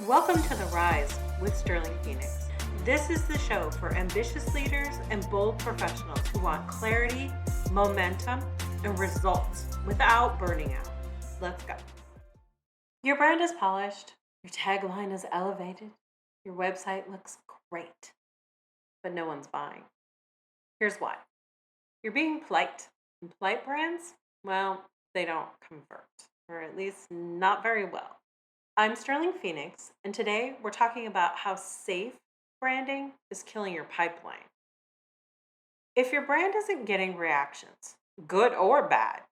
Welcome to The Rise with Sterling Phoenix. This is the show for ambitious leaders and bold professionals who want clarity, momentum, and results without burning out. Let's go. Your brand is polished, your tagline is elevated, your website looks great, but no one's buying. Here's why. You're being polite. And polite brands, well, they don't convert, or at least not very well. I'm Sterling Phoenix, and today we're talking about how safe branding is killing your pipeline. If your brand isn't getting reactions, good or bad,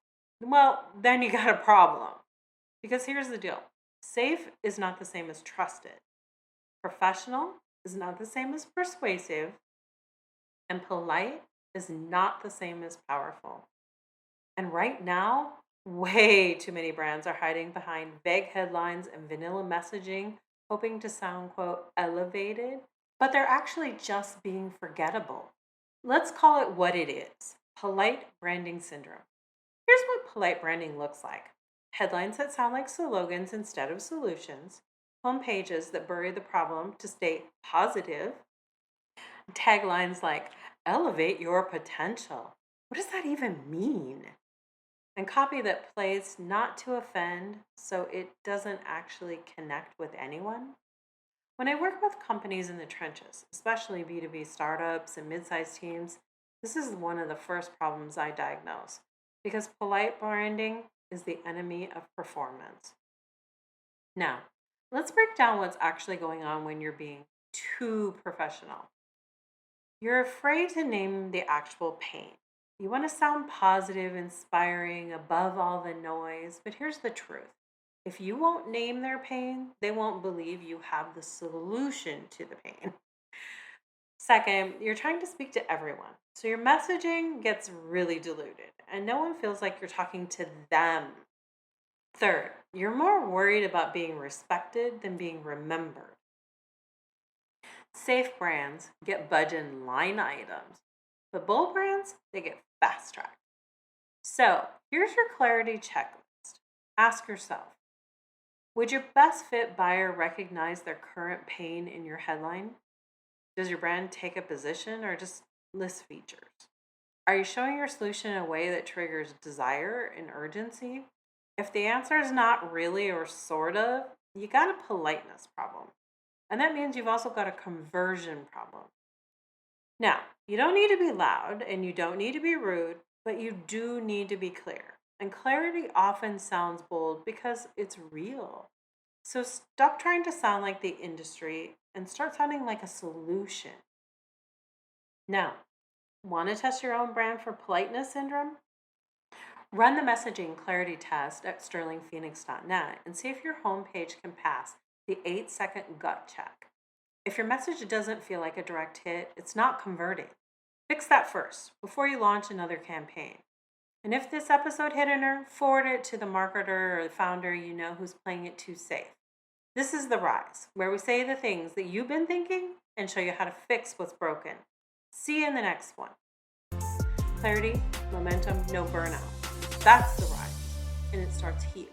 well, then you got a problem. Because here's the deal. Safe is not the same as trusted. Professional is not the same as persuasive. And polite is not the same as powerful. And right now, way too many brands are hiding behind vague headlines and vanilla messaging, hoping to sound, quote, elevated, but they're actually just being forgettable. Let's call it what it is, polite branding syndrome. Here's what polite branding looks like. Headlines that sound like slogans instead of solutions, home pages that bury the problem to stay positive, taglines like, elevate your potential. What does that even mean? And copy that plays not to offend, so it doesn't actually connect with anyone. When I work with companies in the trenches, especially B2B startups and mid-sized teams, this is one of the first problems I diagnose, because polite branding is the enemy of performance. Now, let's break down what's actually going on when you're being too professional. You're afraid to name the actual pain. You want to sound positive, inspiring, above all the noise, but here's the truth. If you won't name their pain, they won't believe you have the solution to the pain. Second, you're trying to speak to everyone, so your messaging gets really diluted, and no one feels like you're talking to them. Third, you're more worried about being respected than being remembered. Safe brands get budget line items, but bold brands, they get fast track. So here's your clarity checklist. Ask yourself, would your best fit buyer recognize their current pain in your headline? Does your brand take a position or just list features? Are you showing your solution in a way that triggers desire and urgency? If the answer is not really or sort of, you got a politeness problem. And that means you've also got a conversion problem. Now, you don't need to be loud and you don't need to be rude, but you do need to be clear. And clarity often sounds bold because it's real. So stop trying to sound like the industry and start sounding like a solution. Now, want to test your own brand for politeness syndrome? Run the messaging clarity test at sterlingphoenix.net and see if your homepage can pass the 8-second gut check. If your message doesn't feel like a direct hit, it's not converting. Fix that first before you launch another campaign. And if this episode hit a nerve, forward it to the marketer or the founder you know who's playing it too safe. This is The Rise, where we say the things that you've been thinking and show you how to fix what's broken. See you in the next one. Clarity, momentum, no burnout. That's The Rise, and it starts here.